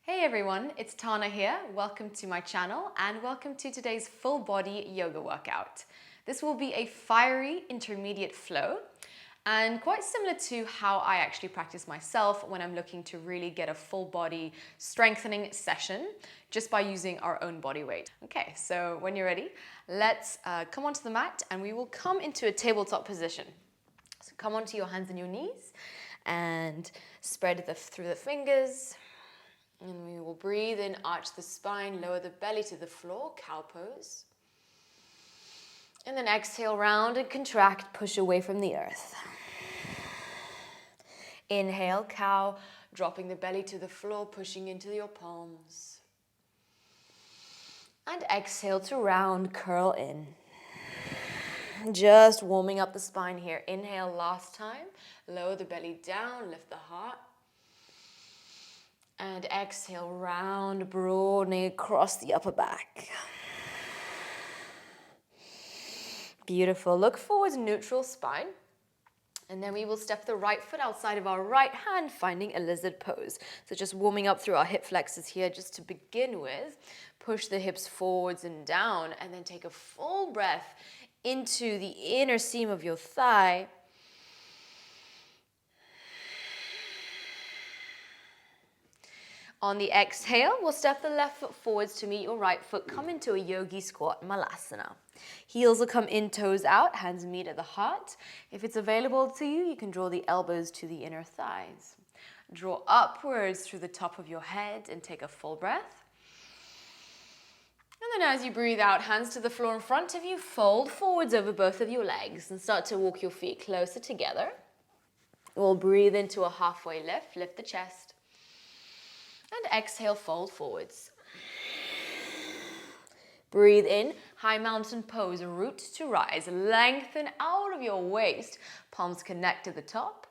Hey everyone, it's Tana here. Welcome to my channel and welcome to today's full body yoga workout. This will be a fiery intermediate flow and quite similar to how I actually practice myself when I'm looking to really get a full body strengthening session just by using our own body weight. Okay, so when you're ready, let's come onto the mat and we will come into a tabletop position. So come onto your hands and your knees and spread through the fingers. And we will breathe in, arch the spine, lower the belly to the floor, cow pose. And then exhale, round and contract, push away from the earth. Inhale, cow, dropping the belly to the floor, pushing into your palms. And exhale to round, curl in. Just warming up the spine here. Inhale, last time. Lower the belly down, lift the heart. And exhale, round, broadening across the upper back. Beautiful. Look forward, neutral spine. And then we will step the right foot outside of our right hand, finding a lizard pose. So just warming up through our hip flexors here, just to begin with. Push the hips forwards and down, and then take a full breath into the inner seam of your thigh. On the exhale, we'll step the left foot forwards to meet your right foot. Come into a yogi squat, malasana. Heels will come in, toes out, hands meet at the heart. If it's available to you, you can draw the elbows to the inner thighs. Draw upwards through the top of your head and take a full breath. And then as you breathe out, hands to the floor in front of you, fold forwards over both of your legs and start to walk your feet closer together. We'll breathe into a halfway lift, lift the chest. And exhale, fold forwards. Breathe in, high mountain pose, root to rise. Lengthen out of your waist, palms connect to the top.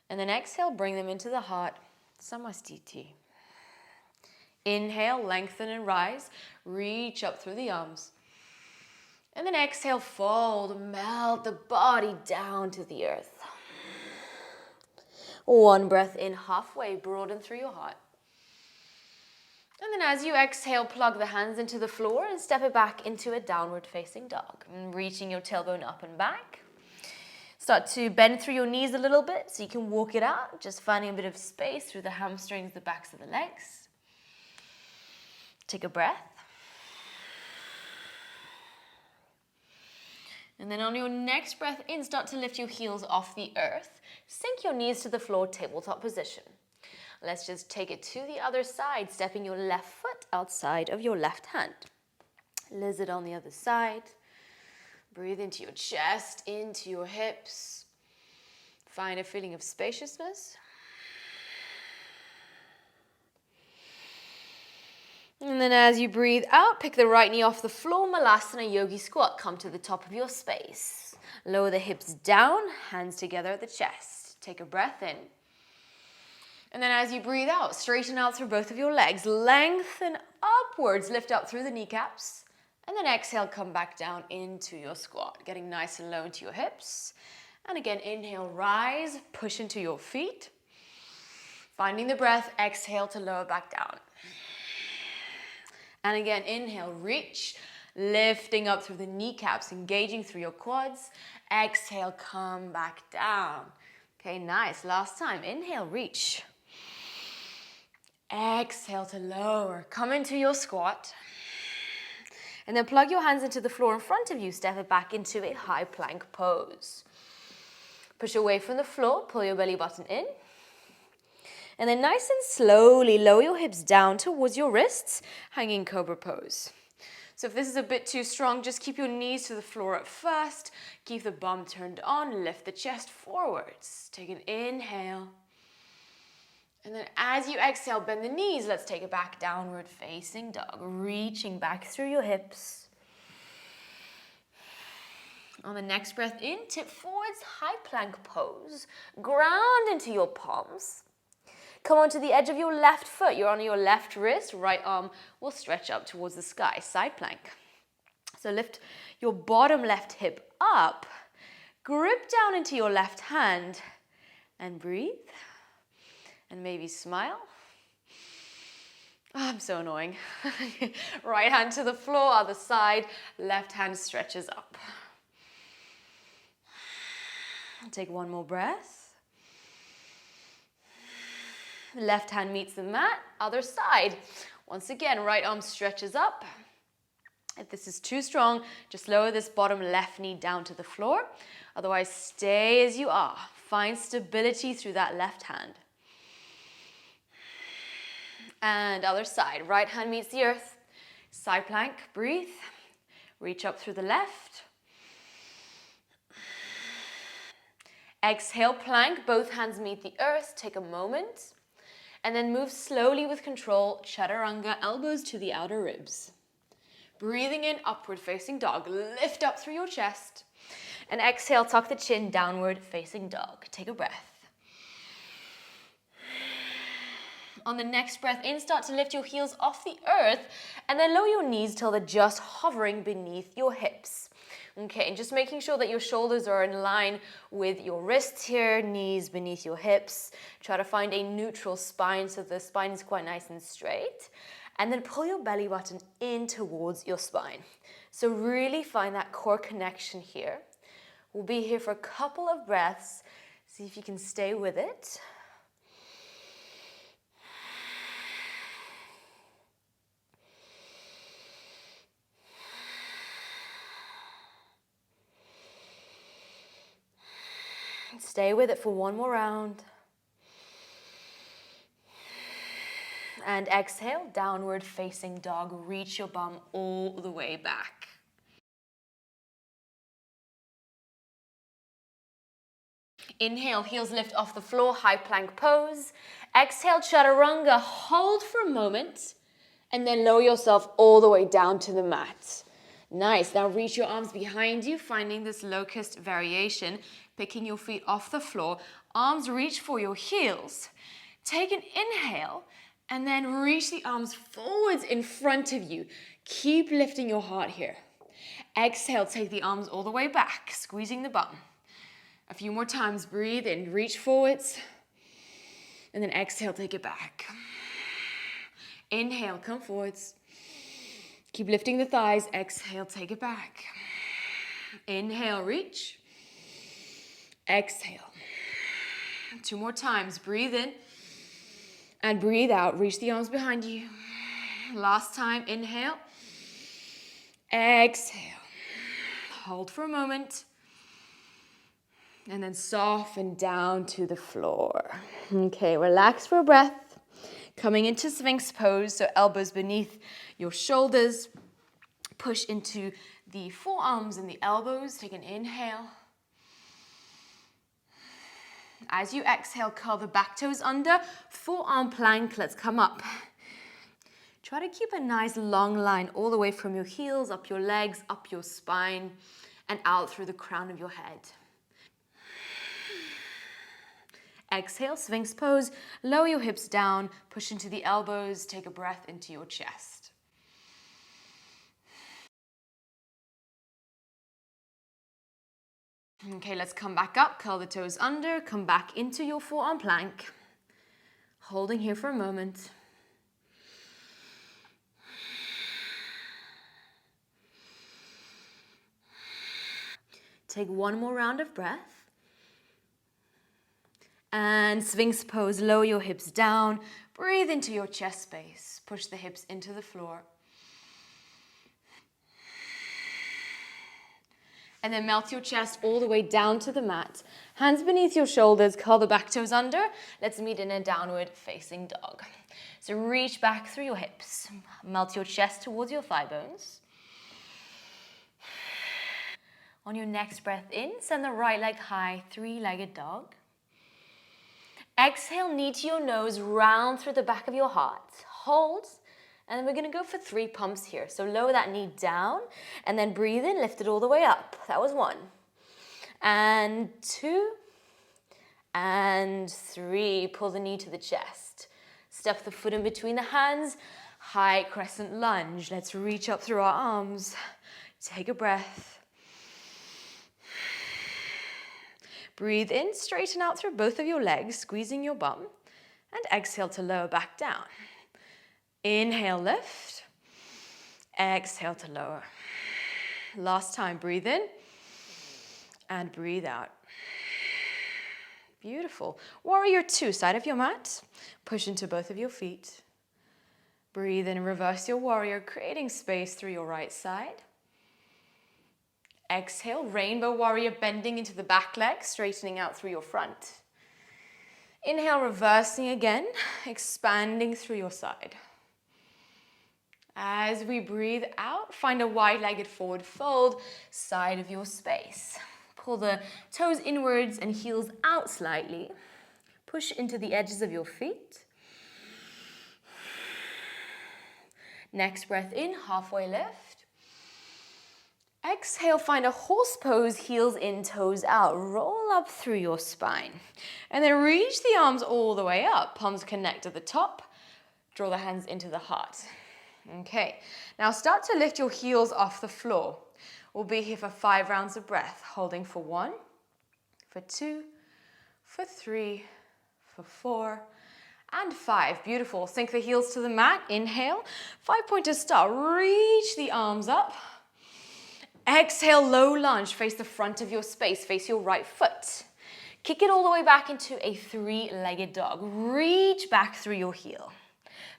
And then exhale, bring them into the heart, Samastiti. Inhale, lengthen and rise. Reach up through the arms. And then exhale, fold, melt the body down to the earth. One breath in, halfway, broaden through your heart. And then as you exhale, plug the hands into the floor and step it back into a downward facing dog. And reaching your tailbone up and back. Start to bend through your knees a little bit so you can walk it out. Just finding a bit of space through the hamstrings, the backs of the legs. Take a breath. And then on your next breath in, start to lift your heels off the earth. Sink your knees to the floor, tabletop position. Let's just take it to the other side, stepping your left foot outside of your left hand. Lizard on the other side. Breathe into your chest, into your hips. Find a feeling of spaciousness. And then as you breathe out, pick the right knee off the floor, malasana yogi squat. Come to the top of your space. Lower the hips down, hands together at the chest. Take a breath in. And then as you breathe out, straighten out through both of your legs. Lengthen upwards, lift up through the kneecaps. And then exhale, come back down into your squat. Getting nice and low into your hips. And again, inhale, rise, push into your feet. Finding the breath, exhale to lower back down. And again, inhale, reach, lifting up through the kneecaps, engaging through your quads. Exhale, come back down. Okay, nice. Last time, inhale, reach. Exhale to lower. Come into your squat. And then plug your hands into the floor in front of you. Step it back into a high plank pose. Push away from the floor. Pull your belly button in. And then nice and slowly lower your hips down towards your wrists. Hanging cobra pose. So if this is a bit too strong, just keep your knees to the floor at first. Keep the bum turned on. Lift the chest forwards. Take an inhale. And then as you exhale, bend the knees. Let's take it back, downward facing dog. Reaching back through your hips. On the next breath in, tip forwards, high plank pose. Ground into your palms. Come onto the edge of your left foot. You're on your left wrist. Right arm will stretch up towards the sky. Side plank. So lift your bottom left hip up. Grip down into your left hand. And breathe. And maybe smile. I'm so annoying. Right hand to the floor, other side, left hand stretches up. Take one more breath. Left hand meets the mat, other side. Once again, right arm stretches up. If this is too strong, just lower this bottom left knee down to the floor. Otherwise, stay as you are. Find stability through that left hand. And other side, right hand meets the earth. Side plank, breathe. Reach up through the left. Exhale, plank, both hands meet the earth. Take a moment. And then move slowly with control, chaturanga, elbows to the outer ribs. Breathing in, upward facing dog. Lift up through your chest. And exhale, tuck the chin, downward facing dog. Take a breath. On the next breath in, start to lift your heels off the earth and then lower your knees till they're just hovering beneath your hips. Okay, and just making sure that your shoulders are in line with your wrists here, knees beneath your hips. Try to find a neutral spine so the spine is quite nice and straight. And then pull your belly button in towards your spine. So really find that core connection here. We'll be here for a couple of breaths. See if you can stay with it. Stay with it for one more round. And exhale, downward facing dog. Reach your bum all the way back. Inhale, heels lift off the floor, high plank pose. Exhale, chaturanga, hold for a moment, and then lower yourself all the way down to the mat. Nice, now reach your arms behind you, finding this locust variation, picking your feet off the floor, arms reach for your heels. Take an inhale, and then reach the arms forwards in front of you. Keep lifting your heart here. Exhale, take the arms all the way back, squeezing the bum. A few more times, breathe in, reach forwards, and then exhale, take it back. Inhale, come forwards. Keep lifting the thighs, exhale, take it back. Inhale, reach. Exhale. 2 more times, breathe in and breathe out. Reach the arms behind you. Last time, inhale. Exhale. Hold for a moment. And then soften down to the floor. Okay, relax for a breath. Coming into Sphinx pose, so elbows beneath your shoulders. Push into the forearms and the elbows. Take an inhale. As you exhale, curl the back toes under. Forearm plank, let's come up. Try to keep a nice long line all the way from your heels, up your legs, up your spine, and out through the crown of your head. Exhale, Sphinx pose. Lower your hips down, push into the elbows, take a breath into your chest. Okay, let's come back up, curl the toes under, come back into your forearm plank. Holding here for a moment. Take one more round of breath. And Sphinx pose, lower your hips down, breathe into your chest space, push the hips into the floor. And then melt your chest all the way down to the mat. Hands beneath your shoulders, curl the back toes under. Let's meet in a downward facing dog. So reach back through your hips, melt your chest towards your thigh bones. On your next breath in, send the right leg high, three-legged dog. Exhale, knee to your nose, round through the back of your heart. Hold, and then we're gonna go for 3 pumps here. So lower that knee down, and then breathe in, lift it all the way up. That was 1. And 2, and 3. Pull the knee to the chest. Step the foot in between the hands, high crescent lunge. Let's reach up through our arms. Take a breath. Breathe in, straighten out through both of your legs, squeezing your bum, and exhale to lower back down. Inhale, lift. Exhale to lower. Last time, breathe in and breathe out. Beautiful. Warrior two, side of your mat. Push into both of your feet. Breathe in, reverse your warrior, creating space through your right side. Exhale, rainbow warrior, bending into the back leg, straightening out through your front. Inhale, reversing again, expanding through your side. As we breathe out, find a wide-legged forward fold, side of your space. Pull the toes inwards and heels out slightly. Push into the edges of your feet. Next breath in, halfway lift. Exhale, find a horse pose, heels in, toes out. Roll up through your spine. And then reach the arms all the way up. Palms connect at the top. Draw the hands into the heart. Okay, now start to lift your heels off the floor. We'll be here for 5 rounds of breath, holding for 1, for 2, for 3, for 4, and 5. Beautiful. Sink the heels to the mat. Inhale. 5-pointer start. Reach the arms up. Exhale, low lunge. Face the front of your space. Face your right foot. Kick it all the way back into a 3-legged dog. Reach back through your heel.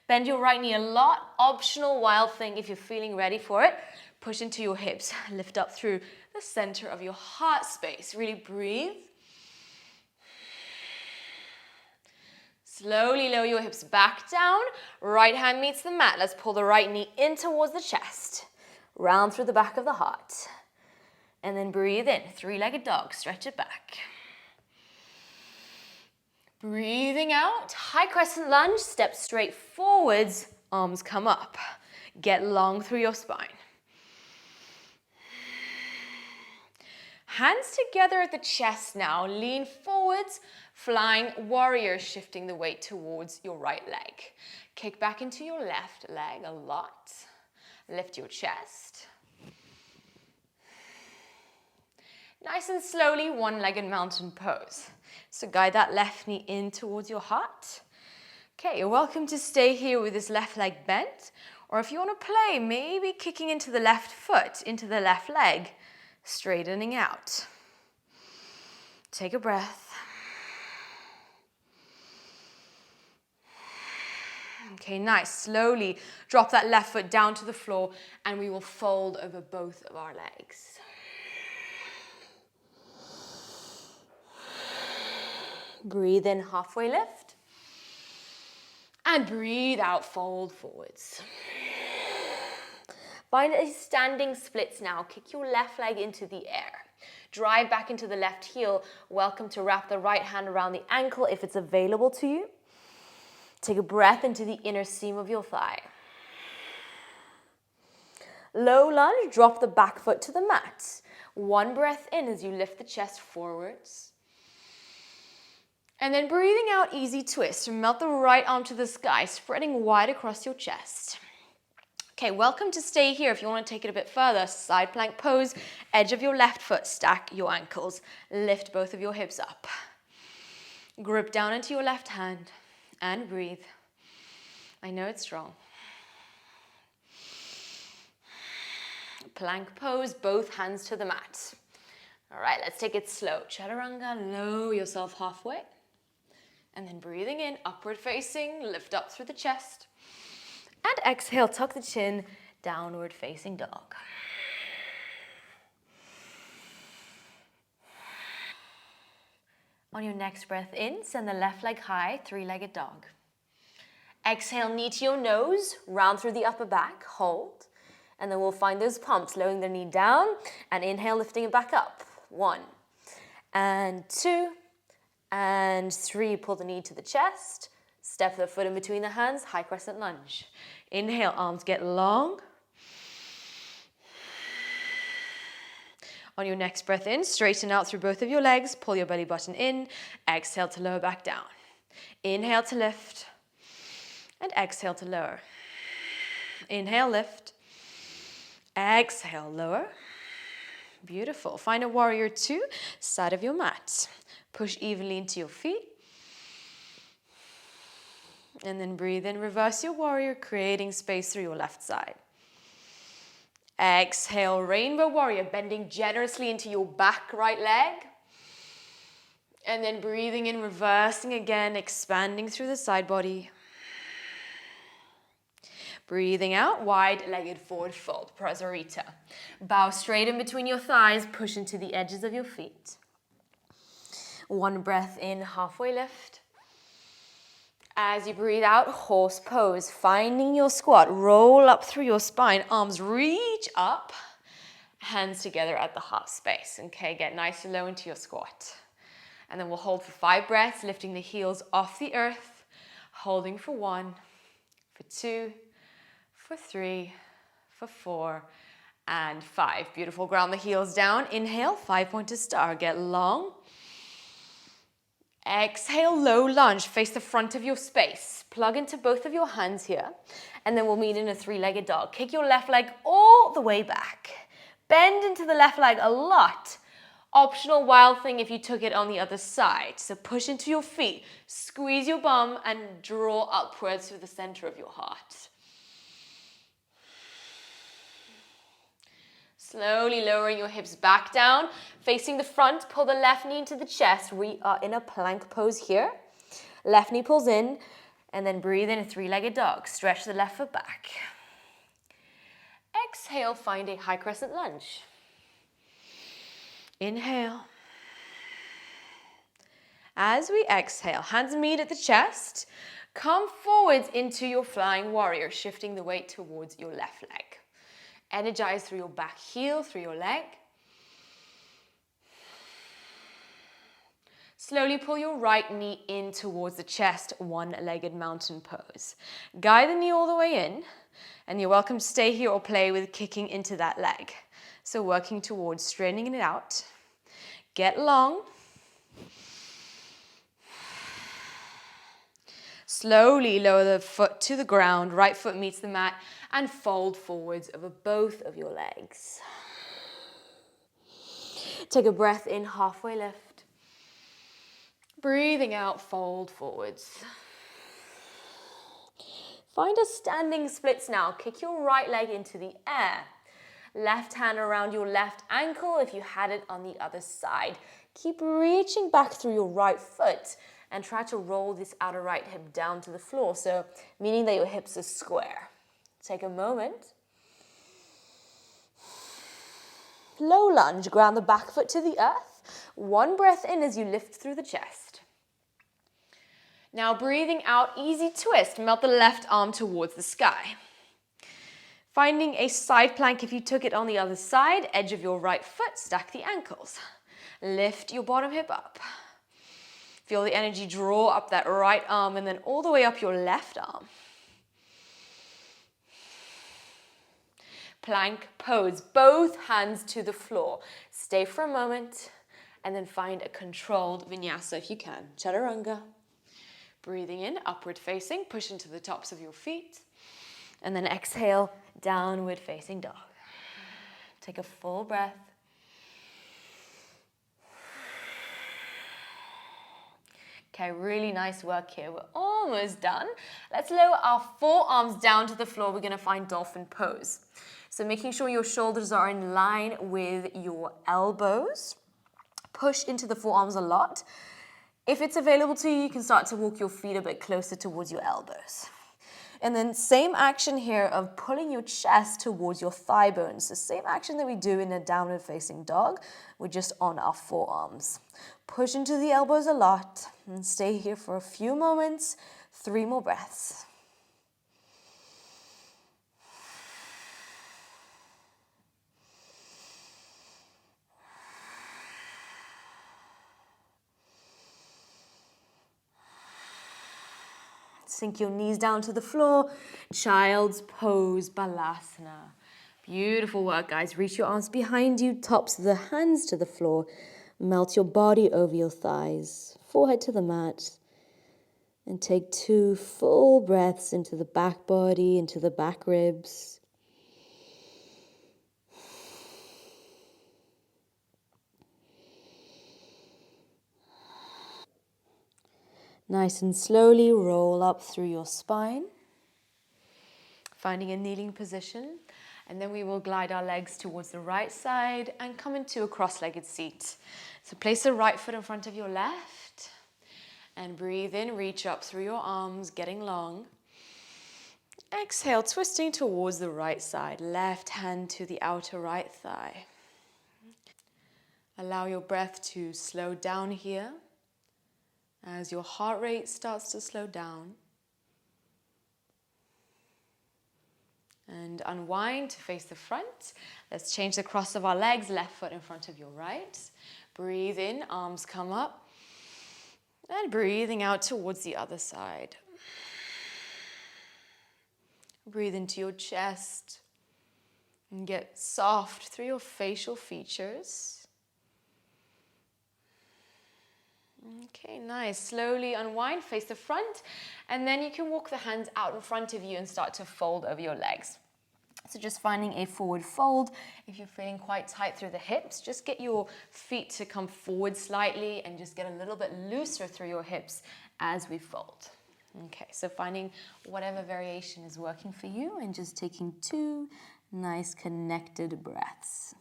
Bend your right knee a lot. Optional wild thing if you're feeling ready for it. Push into your hips. Lift up through the center of your heart space. Really breathe. Slowly lower your hips back down. Right hand meets the mat. Let's pull the right knee in towards the chest. Round through the back of the heart. And then breathe in. 3-legged dog. Stretch it back. Breathing out. High crescent lunge. Step straight forwards. Arms come up. Get long through your spine. Hands together at the chest now. Lean forwards. Flying warrior, shifting the weight towards your right leg. Kick back into your left leg a lot. Lift your chest. Nice and slowly, 1-legged mountain pose. So guide that left knee in towards your heart. Okay, you're welcome to stay here with this left leg bent. Or if you want to play, maybe kicking into the left foot, into the left leg, straightening out. Take a breath. Okay, nice. Slowly drop that left foot down to the floor and we will fold over both of our legs. Breathe in, halfway lift. And breathe out, fold forwards. Find a standing splits now. Kick your left leg into the air. Drive back into the left heel. Welcome to wrap the right hand around the ankle if it's available to you. Take a breath into the inner seam of your thigh. Low lunge, drop the back foot to the mat. 1 breath in as you lift the chest forwards. And then breathing out, easy twist. Melt the right arm to the sky, spreading wide across your chest. Okay, welcome to stay here. If you want to take it a bit further, side plank pose, edge of your left foot, stack your ankles. Lift both of your hips up. Grip down into your left hand and breathe. I know it's strong. Plank pose, both hands to the mat. All right, let's take it slow. Chaturanga, lower yourself halfway. And then breathing in, upward facing, lift up through the chest. And exhale, tuck the chin, downward facing dog. On your next breath in, send the left leg high, 3-legged dog. Exhale, knee to your nose, round through the upper back, hold. And then we'll find those pumps, lowering the knee down, and inhale, lifting it back up. 1, and 2, and 3. Pull the knee to the chest. Step the foot in between the hands, high crescent lunge. Inhale, arms get long. On your next breath in, straighten out through both of your legs, pull your belly button in, exhale to lower back down. Inhale to lift, and exhale to lower. Inhale, lift, exhale, lower. Beautiful. Find a warrior 2, side of your mat. Push evenly into your feet. And then breathe in, reverse your warrior, creating space through your left side. Exhale, rainbow warrior, bending generously into your back right leg. And then breathing in, reversing again, expanding through the side body. Breathing out, wide-legged forward fold, prasarita. Bow straight in between your thighs, push into the edges of your feet. One breath in, halfway lift. As you breathe out, horse pose, finding your squat. Roll up through your spine, arms reach up, hands together at the heart space. Okay, get nice and low into your squat. And then we'll hold for 5 breaths, lifting the heels off the earth, holding for 1, for 2, for 3, for 4, and 5. Beautiful, ground the heels down. Inhale, 5-pointed star, get long. Exhale, low lunge, face the front of your space. Plug into both of your hands here, and then we'll meet in a 3-legged dog. Kick your left leg all the way back. Bend into the left leg a lot. Optional wild thing if you took it on the other side. So push into your feet, squeeze your bum, and draw upwards through the center of your heart. Slowly lowering your hips back down, facing the front, pull the left knee into the chest. We are in a plank pose here. Left knee pulls in, and then breathe in a 3-legged dog. Stretch the left foot back. Exhale, find a high crescent lunge. Inhale. As we exhale, hands meet at the chest. Come forwards into your flying warrior, shifting the weight towards your left leg. Energize through your back heel, through your leg. Slowly pull your right knee in towards the chest, 1-legged mountain pose. Guide the knee all the way in, and you're welcome to stay here or play with kicking into that leg. So working towards straightening it out. Get long. Slowly lower the foot to the ground, right foot meets the mat, and fold forwards over both of your legs. Take a breath in, halfway lift. Breathing out, fold forwards. Find a standing splits now. Kick your right leg into the air. Left hand around your left ankle if you had it on the other side. Keep reaching back through your right foot and try to roll this outer right hip down to the floor, so meaning that your hips are square. Take a moment. Low lunge, ground the back foot to the earth. 1 breath in as you lift through the chest. Now breathing out, easy twist. Melt the left arm towards the sky. Finding a side plank if you took it on the other side, edge of your right foot, stack the ankles. Lift your bottom hip up. Feel the energy draw up that right arm and then all the way up your left arm. Plank pose, both hands to the floor. Stay for a moment and then find a controlled vinyasa if you can. Chaturanga. Breathing in, upward facing, push into the tops of your feet. And then exhale, downward facing dog. Take a full breath. Okay, really nice work here. We're almost done. Let's lower our forearms down to the floor. We're gonna find dolphin pose. So making sure your shoulders are in line with your elbows. Push into the forearms a lot. If it's available to you, you can start to walk your feet a bit closer towards your elbows. And then same action here of pulling your chest towards your thigh bones. The same action that we do in a downward facing dog. We're just on our forearms. Push into the elbows a lot and stay here for a few moments. 3 more breaths. Sink your knees down to the floor. Child's pose, balasana. Beautiful work, guys. Reach your arms behind you, tops of the hands to the floor. Melt your body over your thighs, forehead to the mat. And take 2 full breaths into the back body, into the back ribs. Nice and slowly roll up through your spine, finding a kneeling position. And then we will glide our legs towards the right side and come into a cross-legged seat. So place the right foot in front of your left and breathe in, reach up through your arms, getting long. Exhale, twisting towards the right side, left hand to the outer right thigh. Allow your breath to slow down here as your heart rate starts to slow down. And unwind to face the front. Let's change the cross of our legs, left foot in front of your right. Breathe in, arms come up. And breathing out towards the other side. Breathe into your chest and get soft through your facial features. Okay, nice. Slowly unwind, face the front, and then you can walk the hands out in front of you and start to fold over your legs. So just finding a forward fold. If you're feeling quite tight through the hips, just get your feet to come forward slightly and just get a little bit looser through your hips as we fold. Okay, so finding whatever variation is working for you and just taking 2 nice connected breaths.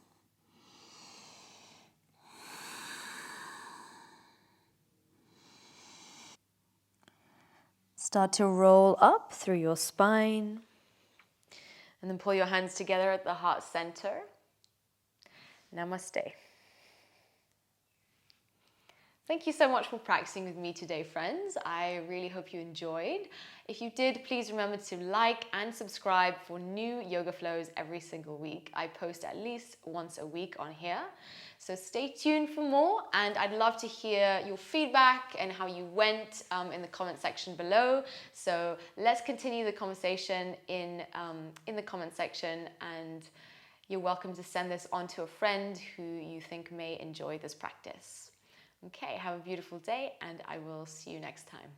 Start to roll up through your spine and then pull your hands together at the heart center. Namaste. Thank you so much for practicing with me today, friends. I really hope you enjoyed. If you did, please remember to like and subscribe for new yoga flows every single week. I post at least once a week on here. So stay tuned for more, and I'd love to hear your feedback and how you went in the comment section below. So let's continue the conversation in the comment section, and you're welcome to send this on to a friend who you think may enjoy this practice. Okay, have a beautiful day, and I will see you next time.